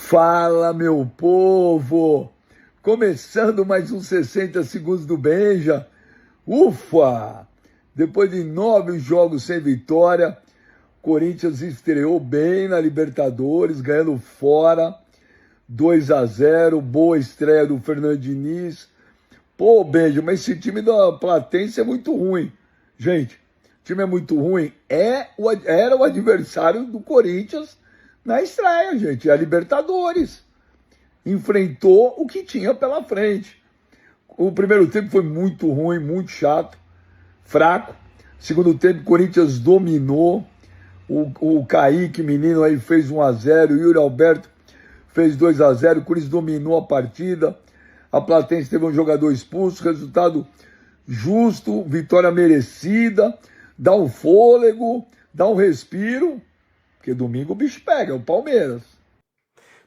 Fala, meu povo! Começando mais uns 60 segundos do Benja. Ufa! Depois de 9 jogos sem vitória, Corinthians estreou bem na Libertadores, ganhando fora, 2-0, boa estreia do Fernando Diniz. Pô, Benja, mas esse time da Platense é muito ruim. Gente, o time é muito ruim. Era o adversário do Corinthians na estreia, gente. É a Libertadores. Enfrentou o que tinha pela frente. O primeiro tempo foi muito ruim, muito chato, fraco. Segundo tempo, o Corinthians dominou. O Kaique, menino, aí fez 1-0. O Yuri Alberto fez 2-0. O Corinthians dominou a partida. A Platense teve um jogador expulso. Resultado justo, vitória merecida. Dá um fôlego, dá um respiro. Porque domingo o bicho pega, é o Palmeiras.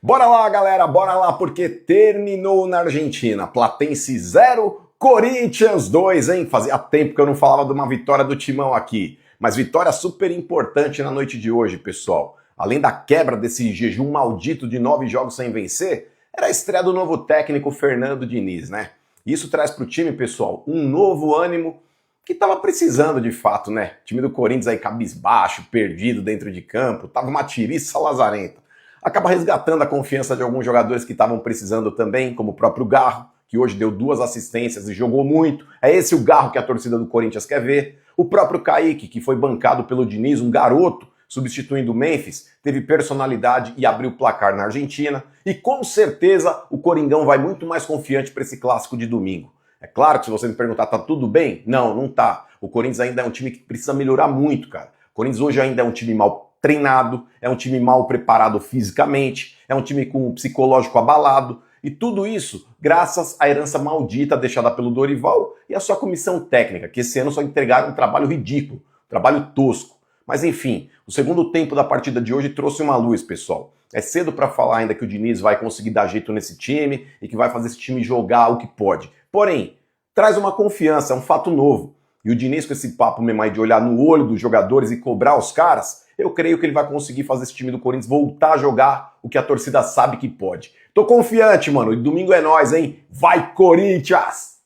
Bora lá, galera, bora lá, porque terminou na Argentina. Platense 0, Corinthians 2, hein? Fazia tempo que eu não falava de uma vitória do Timão aqui. Mas vitória super importante na noite de hoje, pessoal. Além da quebra desse jejum maldito de 9 jogos sem vencer, era a estreia do novo técnico Fernando Diniz, né? Isso traz pro time, pessoal, um novo ânimo que tava precisando de fato, né? O time do Corinthians aí cabisbaixo, perdido dentro de campo, tava uma tiriça lazarenta. Acaba resgatando a confiança de alguns jogadores que estavam precisando também, como o próprio Garro, que hoje deu 2 assistências e jogou muito. É esse o Garro que a torcida do Corinthians quer ver. O próprio Kaique, que foi bancado pelo Diniz, um garoto, substituindo o Memphis, teve personalidade e abriu o placar na Argentina. E com certeza o Coringão vai muito mais confiante para esse clássico de domingo. É claro que se você me perguntar, tá tudo bem? Não, não tá. O Corinthians ainda é um time que precisa melhorar muito, cara. O Corinthians hoje ainda é um time mal treinado, é um time mal preparado fisicamente, é um time com um psicológico abalado, e tudo isso graças à herança maldita deixada pelo Dorival e a sua comissão técnica, que esse ano só entregaram um trabalho ridículo, um trabalho tosco. Mas enfim, o segundo tempo da partida de hoje trouxe uma luz, pessoal. É cedo para falar ainda que o Diniz vai conseguir dar jeito nesse time e que vai fazer esse time jogar o que pode. Porém, traz uma confiança, é um fato novo. E o Diniz com esse papo mesmo aí de olhar no olho dos jogadores e cobrar os caras, eu creio que ele vai conseguir fazer esse time do Corinthians voltar a jogar o que a torcida sabe que pode. Tô confiante, mano. E domingo é nóis, hein? Vai, Corinthians!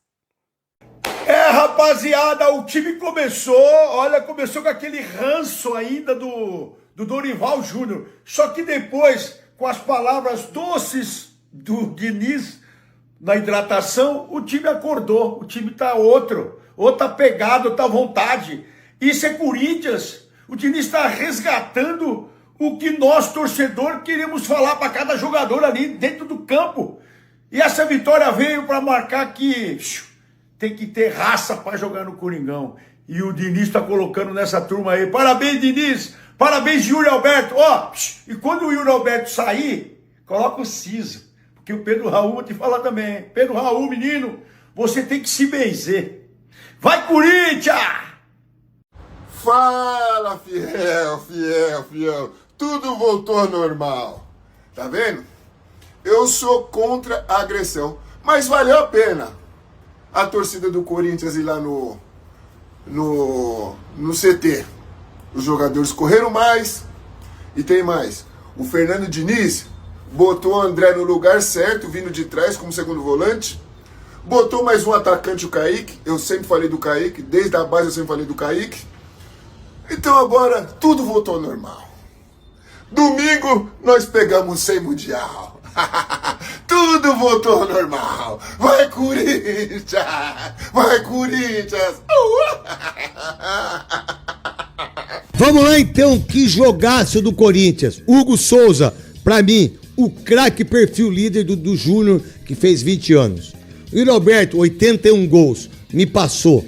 Rapaziada, o time começou com aquele ranço ainda do Dorival Júnior. Só que depois, com as palavras doces do Diniz na hidratação, o time acordou. O time tá outra pegada, outra vontade. Isso é Corinthians. O Diniz está resgatando o que nós, torcedor, queremos falar para cada jogador ali dentro do campo. E essa vitória veio para marcar que tem que ter raça para jogar no Coringão. E o Diniz está colocando nessa turma aí. Parabéns, Diniz! Parabéns, Yuri Alberto! E quando o Yuri Alberto sair, coloca o Ciso. Porque o Pedro Raul, vou te falar também. Pedro Raul, menino, você tem que se benzer. Vai, Corinthians! Fala, fiel. Tudo voltou ao normal. Tá vendo? Eu sou contra a agressão. Mas valeu a pena a torcida do Corinthians ir lá no CT. Os jogadores correram mais. E tem mais. O Fernando Diniz botou o André no lugar certo, vindo de trás como segundo volante. Botou mais um atacante, o Kaique. Eu sempre falei do Kaique. Desde a base eu sempre falei do Kaique. Então agora tudo voltou ao normal. Domingo nós pegamos 100 Mundial. Tudo voltou ao normal. Vai, Corinthians! Vai, Corinthians! Vamos lá então, que jogaço do Corinthians. Hugo Souza, pra mim, o craque perfil líder do Júnior, que fez 20 anos. Yuri Alberto, 81 gols, me passou.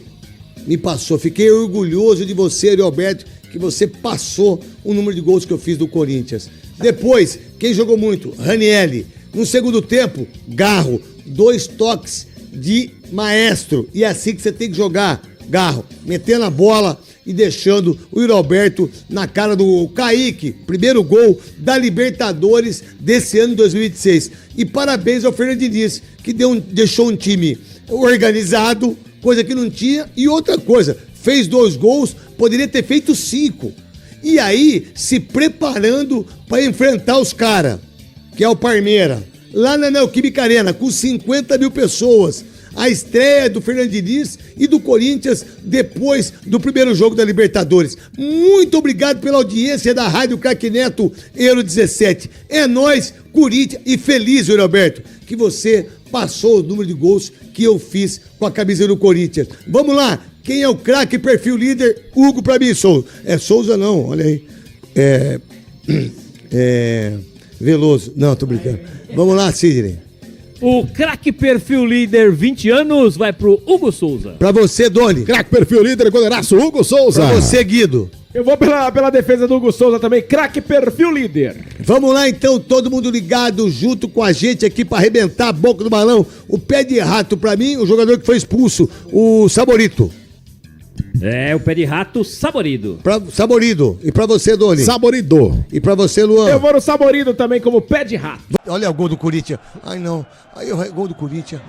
Fiquei orgulhoso de você, Yuri Alberto, que você passou o número de gols que eu fiz do Corinthians. Depois, quem jogou muito? Ranieri. No segundo tempo, Garro. 2 toques de maestro. E é assim que você tem que jogar, Garro. Metendo a bola e deixando o Yuri Alberto na cara do Kaique. Primeiro gol da Libertadores desse ano 2026. E parabéns ao Fernando Diniz, que deixou um time organizado, coisa que não tinha. E outra coisa, fez 2 gols, poderia ter feito 5. E aí, se preparando para enfrentar os caras. que é o Parmeira, lá na Neoquímica Arena, com 50 mil pessoas. A estreia do Fernando Diniz e do Corinthians depois do primeiro jogo da Libertadores. Muito obrigado pela audiência da Rádio Craque Neto Euro 17. É nóis, Corinthians, e feliz, Yuri Alberto, que você passou o número de gols que eu fiz com a camisa do Corinthians. Vamos lá, quem é o craque perfil líder? Hugo pra mim, Souza. É Souza não, olha aí. Veloso. Não, tô brincando. Vamos lá, Sidney. O craque perfil líder 20 anos vai pro Hugo Souza. Pra você, Doni. Craque perfil líder, goleiraço Hugo Souza. Pra você, Guido. Eu vou pela defesa do Hugo Souza também, craque perfil líder. Vamos lá então, todo mundo ligado junto com a gente aqui pra arrebentar a boca do balão. O pé de rato pra mim, o jogador que foi expulso, o Saborito. É, o pé de rato saborido. Saborido. E pra você, Doni? Saborido. E pra você, Luan? Eu vou no saborido também como pé de rato. Olha o gol do Corinthians. Ai, não. Aí o gol do Corinthians.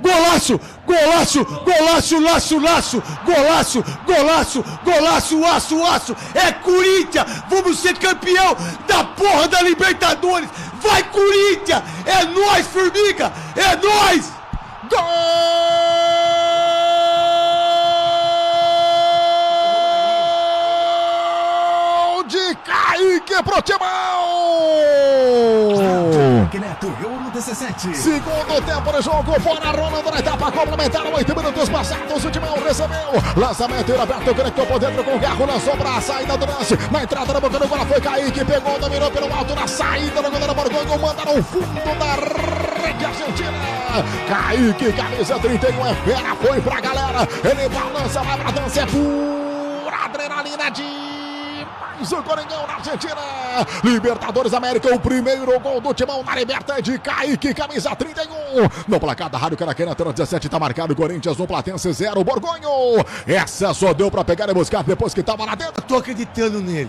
Golaço! Golaço! Golaço! Laço! Laço! Golaço! Golaço! Golaço! Aço! Aço! É Corinthians! Vamos ser campeão da porra da Libertadores! Vai, Corinthians! É nóis, formiga! É nóis! Gol de Kaique pro Timão! Segundo tempo do jogo, fora rolando na etapa complementar, 8 minutos passados, o Timão recebeu, lançamento aberto, conectou por dentro com o Garro, lançou pra saída do lance, na entrada da boca do bola foi Kaique, pegou, dominou pelo alto, na saída do goleiro Borgonho, manda no fundo da rede argentina, Kaique, camisa 31, é fera, foi pra galera, ele balança, vai pra dança, é pura adrenalina de... o Coringão na Argentina, Libertadores América, o primeiro gol do Timão na Liberta de Kaique, camisa 31, no placar da Rádio Caraquena, 17 tá marcado, Corinthians 1, Platense 0, Borgonho, essa só deu pra pegar e buscar depois que tava lá dentro. Eu tô acreditando nele,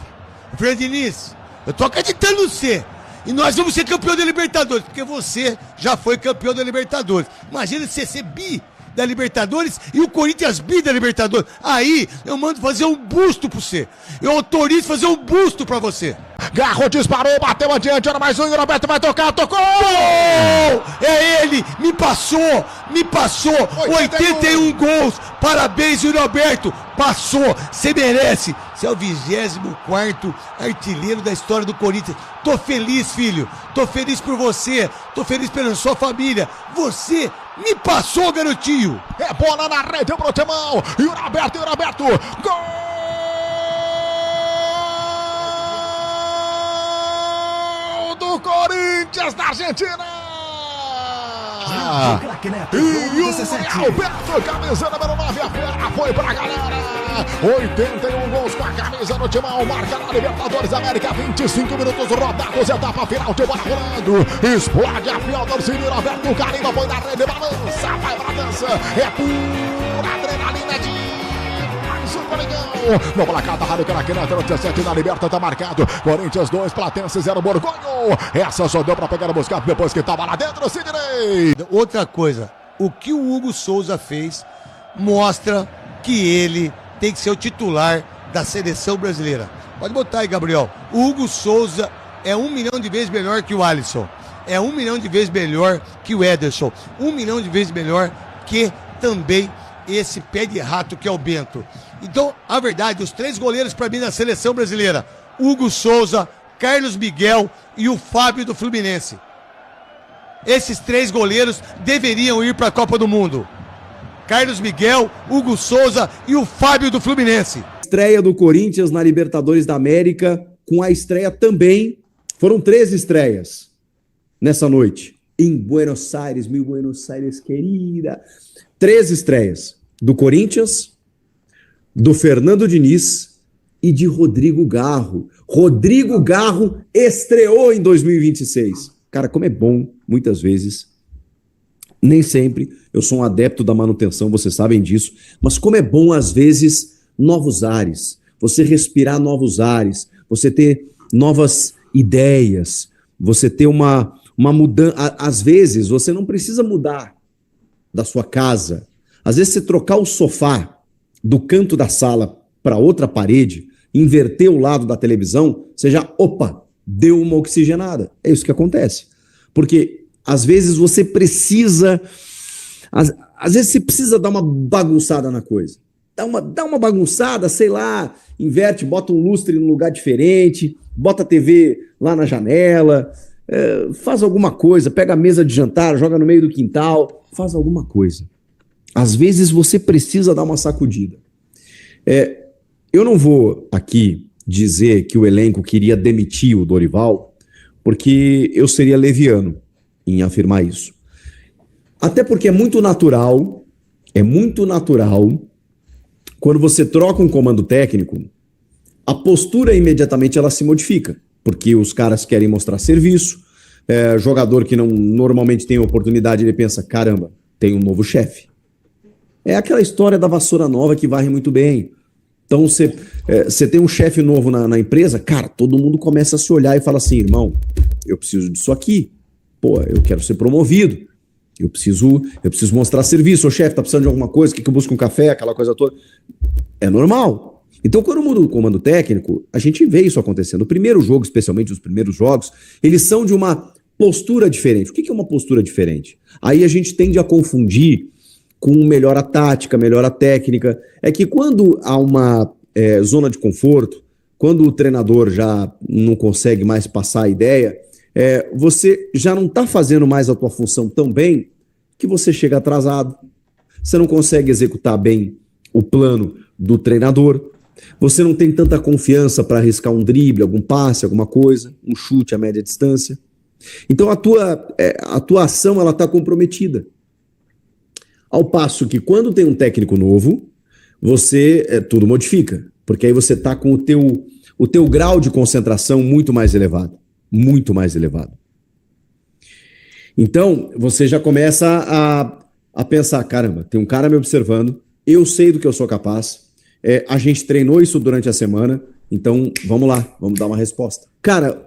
Fernando Diniz, eu tô acreditando em você, e nós vamos ser campeão da Libertadores, porque você já foi campeão da Libertadores, imagina você ser bi da Libertadores e o Corinthians bi da Libertadores. Aí eu mando fazer um busto pra você. Eu autorizo fazer um busto pra você. Garro disparou, bateu adiante, era mais um, e o Roberto vai tocar, tocou! Gol! É ele! Me passou! 81 gols! Parabéns, Yuri Alberto! Passou! Você merece! Você é o 24º artilheiro da história do Corinthians. Tô feliz, filho! Tô feliz por você! Tô feliz pela sua família! Você me passou, garotinho! É bola na rede pro Timão! Yuri Alberto! Gol! Do Corinthians da Argentina! E o Alberto, camisa número 9, a fera foi pra galera! 81 gols com a camisa do Timão, marca na Libertadores América, 25 minutos rodados, etapa final de bola rolando, explode a fiel torcida, Alberto, carimba, põe na rede, balança, vai pra dança, é pura adrenalina de... Coringão, no placar da Rádio Caraquena, 17 na Liberta, tá marcado, Corinthians 2, Platense 0, Borgonho, essa só deu pra pegar e buscar depois que tava lá dentro, Sidney. Outra coisa, o que o Hugo Souza fez mostra que ele tem que ser o titular da seleção brasileira. Pode botar aí, Gabriel. O Hugo Souza é 1 milhão de vezes melhor que o Alisson, é 1 milhão de vezes melhor que o Ederson, 1 milhão de vezes melhor que também esse pé de rato que é o Bento. Então, a verdade, os 3 goleiros para mim na seleção brasileira, Hugo Souza, Carlos Miguel e o Fábio do Fluminense. Esses 3 goleiros deveriam ir para a Copa do Mundo. Carlos Miguel, Hugo Souza e o Fábio do Fluminense. Estreia do Corinthians na Libertadores da América, com a estreia também, foram 3 estreias nessa noite, em Buenos Aires, meu Buenos Aires querida. 3 estreias do Corinthians, do Fernando Diniz e de Rodrigo Garro. Rodrigo Garro estreou em 2026. Cara, como é bom, muitas vezes, nem sempre, eu sou um adepto da manutenção, vocês sabem disso, mas como é bom, às vezes, novos ares, você respirar novos ares, você ter novas ideias, você ter uma mudança. Às vezes, você não precisa mudar da sua casa. Às vezes, você trocar o sofá do canto da sala para outra parede, inverter o lado da televisão, você já, deu uma oxigenada. É isso que acontece. Porque às vezes você precisa... Às vezes você precisa dar uma bagunçada na coisa. Dá uma bagunçada, sei lá, inverte, bota um lustre num lugar diferente, bota a TV lá na janela, faz alguma coisa, pega a mesa de jantar, joga no meio do quintal, faz alguma coisa. Às vezes você precisa dar uma sacudida. Eu não vou aqui dizer que o elenco queria demitir o Dorival, porque eu seria leviano em afirmar isso. Até porque é muito natural quando você troca um comando técnico, a postura imediatamente ela se modifica, porque os caras querem mostrar serviço, jogador que não normalmente tem oportunidade, ele pensa, caramba, tem um novo chefe. É aquela história da vassoura nova que varre muito bem. Então você tem um chefe novo na empresa, cara, todo mundo começa a se olhar e fala assim, irmão, eu preciso disso aqui, eu quero ser promovido. Eu preciso mostrar serviço. Ô chefe, tá precisando de alguma coisa? Que eu busco um café? Aquela coisa toda. É normal. Então, quando muda o comando técnico, a gente vê isso acontecendo. O primeiro jogo, especialmente os primeiros jogos, eles são de uma postura diferente. O que é uma postura diferente? Aí a gente tende a confundir com melhor a tática, melhor a técnica. É que quando há uma zona de conforto, quando o treinador já não consegue mais passar a ideia, você já não está fazendo mais a tua função tão bem que você chega atrasado. Você não consegue executar bem o plano do treinador. Você não tem tanta confiança para arriscar um drible, algum passe, alguma coisa, um chute a média distância. Então a tua ação ela está comprometida. Ao passo que quando tem um técnico novo, você tudo modifica, porque aí você está com o teu grau de concentração muito mais elevado. Muito mais elevado. Então, você já começa a pensar, caramba, tem um cara me observando, eu sei do que eu sou capaz, a gente treinou isso durante a semana, então vamos lá, vamos dar uma resposta. Cara,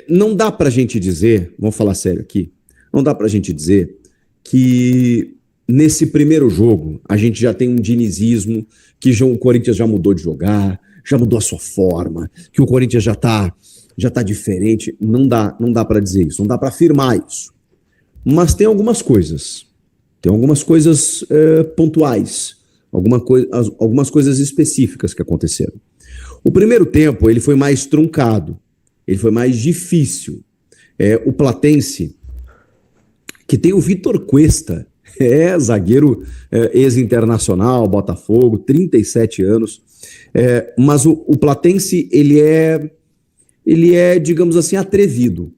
não dá pra gente dizer, vamos falar sério aqui, não dá pra gente dizer que nesse primeiro jogo a gente já tem um dinizismo, que o Corinthians já mudou de jogar, já mudou a sua forma, que o Corinthians já tá diferente. Não dá para dizer isso, não dá para afirmar isso. Mas tem algumas coisas pontuais, algumas coisas específicas que aconteceram. O primeiro tempo ele foi mais truncado, ele foi mais difícil. O Platense, que tem o Vitor Cuesta, zagueiro ex-internacional, Botafogo, 37 anos, mas o Platense ele é, digamos assim, atrevido.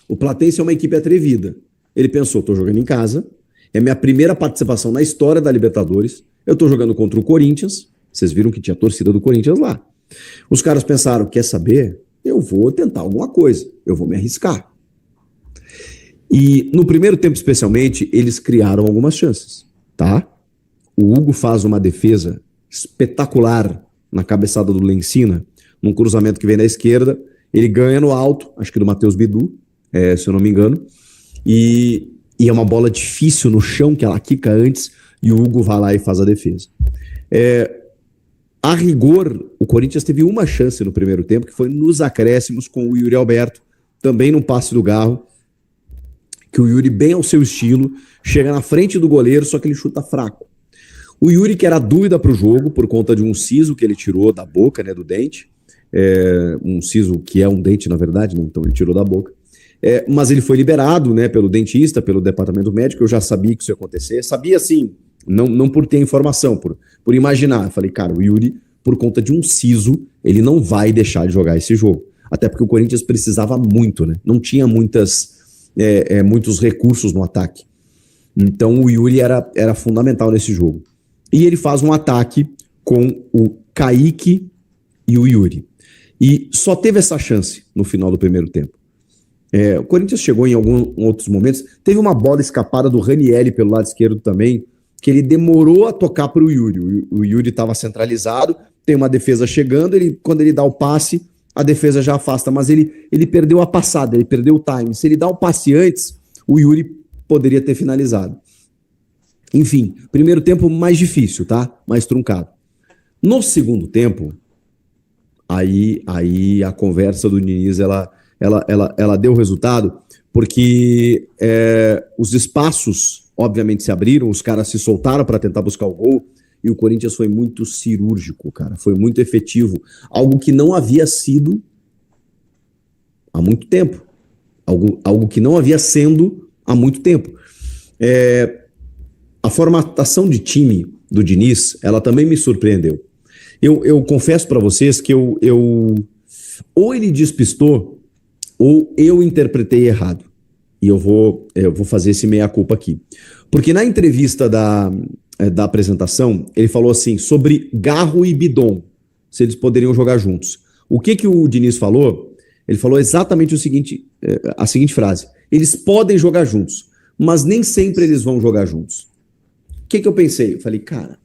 O Platense é uma equipe atrevida. Ele pensou, estou jogando em casa, é minha primeira participação na história da Libertadores, eu estou jogando contra o Corinthians, vocês viram que tinha torcida do Corinthians lá. Os caras pensaram, quer saber? Eu vou tentar alguma coisa, eu vou me arriscar. E no primeiro tempo, especialmente, eles criaram algumas chances, tá? O Hugo faz uma defesa espetacular na cabeçada do Lencina, num cruzamento que vem da esquerda, ele ganha no alto, acho que do Matheus Bidu, se eu não me engano, e é uma bola difícil no chão, que ela quica antes, e o Hugo vai lá e faz a defesa. A rigor, o Corinthians teve uma chance no primeiro tempo, que foi nos acréscimos com o Yuri Alberto, também num passe do Garro, que o Yuri, bem ao seu estilo, chega na frente do goleiro, só que ele chuta fraco. O Yuri, que era dúvida para o jogo, por conta de um siso que ele tirou da boca, né, do dente, um siso que é um dente, na verdade, né, então ele tirou da boca, mas ele foi liberado, né, pelo dentista, pelo departamento médico. Eu já sabia que isso ia acontecer, sabia assim, não por ter informação, por imaginar. Eu falei, cara, o Yuri, por conta de um siso, ele não vai deixar de jogar esse jogo, até porque o Corinthians precisava muito, né, não tinha muitos recursos no ataque, então o Yuri era fundamental nesse jogo. E ele faz um ataque com o Kaique e o Yuri. E só teve essa chance no final do primeiro tempo. O Corinthians chegou em alguns outros momentos. Teve uma bola escapada do Ranieri pelo lado esquerdo também, que ele demorou a tocar para o Yuri. O Yuri estava centralizado, tem uma defesa chegando, quando ele dá o passe, a defesa já afasta, mas ele perdeu a passada, ele perdeu o time. Se ele dá o passe antes, o Yuri poderia ter finalizado. Enfim, primeiro tempo mais difícil, tá? Mais truncado. No segundo tempo, aí a conversa do Diniz, ela deu resultado, porque os espaços, obviamente, se abriram, os caras se soltaram para tentar buscar o gol, e o Corinthians foi muito cirúrgico, cara, foi muito efetivo, algo que não havia sido há muito tempo, algo que não havia sendo há muito tempo. A formatação de time do Diniz, ela também me surpreendeu. Eu confesso para vocês que ou ele despistou, ou eu interpretei errado. E eu vou fazer esse meia-culpa aqui. Porque na entrevista da apresentação, ele falou assim, sobre Garro e Bidon, se eles poderiam jogar juntos. O que o Diniz falou? Ele falou exatamente a seguinte frase. Eles podem jogar juntos, mas nem sempre eles vão jogar juntos. O que eu pensei? Eu falei, cara,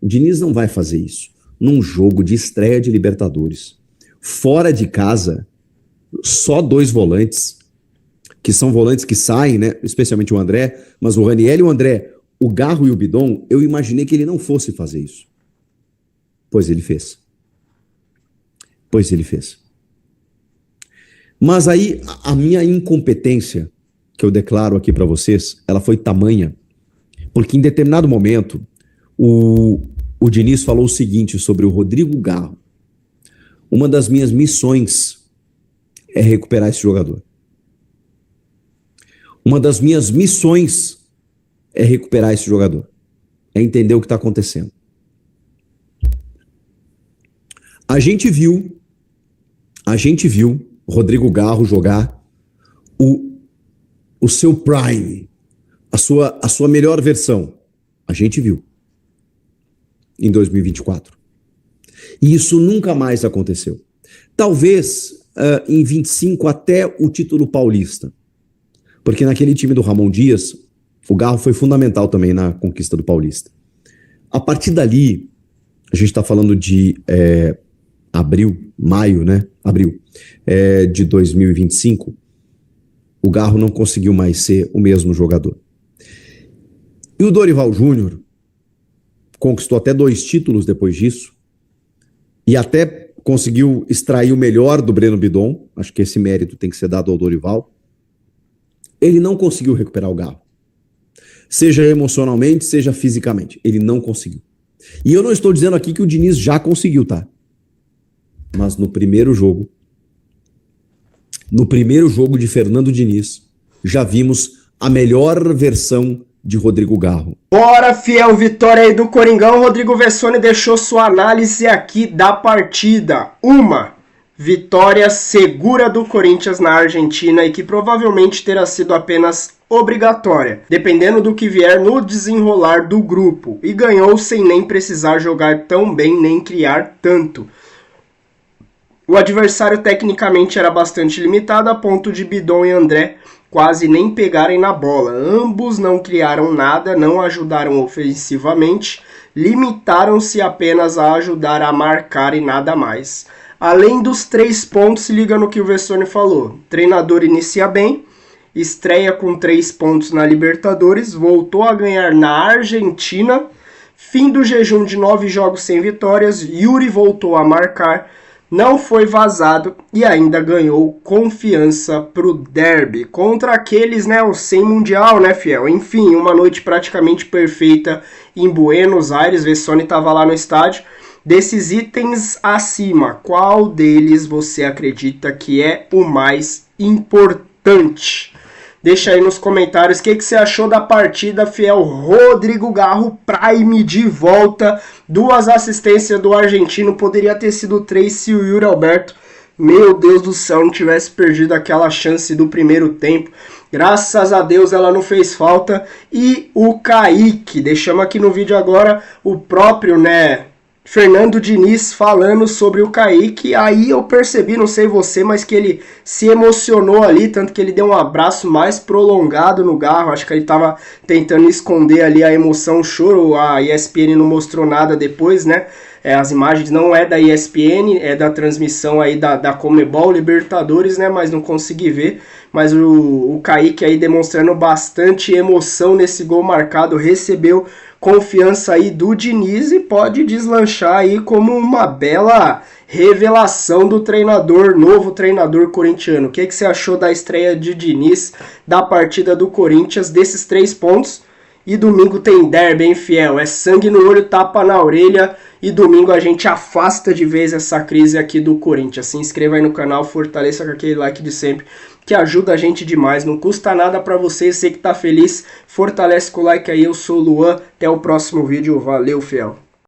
o Diniz não vai fazer isso num jogo de estreia de Libertadores. Fora de casa, só 2 volantes, que são volantes que saem, né? Especialmente o André, mas o Raniel e o André, o Garro e o Bidon, eu imaginei que ele não fosse fazer isso. Pois ele fez. Mas aí, a minha incompetência, que eu declaro aqui para vocês, ela foi tamanha, porque em determinado momento, o Diniz falou o seguinte sobre o Rodrigo Garro. Uma das minhas missões é recuperar esse jogador. Uma das minhas missões é recuperar esse jogador. É entender o que está acontecendo. A gente viu o Rodrigo Garro jogar o seu prime, a sua melhor versão. A gente viu. Em 2024. E isso nunca mais aconteceu. Talvez em 25 até o título paulista. Porque naquele time do Ramon Dias, o Garro foi fundamental também na conquista do Paulista. A partir dali, a gente está falando de maio de 2025, o Garro não conseguiu mais ser o mesmo jogador. E o Dorival Júnior conquistou até 2 títulos depois disso, e até conseguiu extrair o melhor do Breno Bidon, acho que esse mérito tem que ser dado ao Dorival. Ele não conseguiu recuperar o Garro. Seja emocionalmente, seja fisicamente. Ele não conseguiu. E eu não estou dizendo aqui que o Diniz já conseguiu, tá? Mas no primeiro jogo de Fernando Diniz, já vimos a melhor versão de Rodrigo Garro. Bora, fiel, vitória aí do Coringão. Rodrigo Vessone deixou sua análise aqui da partida. Uma vitória segura do Corinthians na Argentina e que provavelmente terá sido apenas obrigatória, dependendo do que vier no desenrolar do grupo. E ganhou sem nem precisar jogar tão bem nem criar tanto. O adversário tecnicamente era bastante limitado a ponto de Bidon e André quase nem pegarem na bola. Ambos não criaram nada, não ajudaram ofensivamente, limitaram-se apenas a ajudar a marcar e nada mais. Além dos 3 pontos, se liga no que o Vessone falou. Treinador inicia bem, estreia com 3 pontos na Libertadores, voltou a ganhar na Argentina, fim do jejum de 9 jogos sem vitórias, Yuri voltou a marcar, não foi vazado e ainda ganhou confiança pro derby. Contra aqueles, né, o sem mundial, né, fiel? Enfim, uma noite praticamente perfeita em Buenos Aires, Vessone estava lá no estádio. Desses itens acima, qual deles você acredita que é o mais importante? Deixa aí nos comentários o que você achou da partida, fiel. Rodrigo Garro, Prime de volta, 2 assistências do argentino, poderia ter sido 3 se o Yuri Alberto, meu Deus do céu, não tivesse perdido aquela chance do primeiro tempo. Graças a Deus ela não fez falta. E o Kaique, deixamos aqui no vídeo agora o próprio, né, Fernando Diniz falando sobre o Kaique. Aí eu percebi, não sei você, mas que ele se emocionou ali, tanto que ele deu um abraço mais prolongado no Garro. Acho que ele estava tentando esconder ali a emoção, o choro. A ESPN não mostrou nada depois, né, As imagens não é da ESPN, é da transmissão aí da Conmebol Libertadores, né? Mas não consegui ver. Mas o Kaique aí demonstrando bastante emoção nesse gol marcado, recebeu confiança aí do Diniz e pode deslanchar aí como uma bela revelação do treinador, novo treinador corintiano. O que você achou da estreia de Diniz, da partida do Corinthians, desses 3 pontos? E domingo tem derby, hein, fiel? É sangue no olho, tapa na orelha. E domingo a gente afasta de vez essa crise aqui do Corinthians. Se inscreva aí no canal, fortaleça com aquele like de sempre, que ajuda a gente demais. Não custa nada pra você, sei que tá feliz. Fortalece com o like aí, eu sou o Luan. Até o próximo vídeo, valeu, fiel.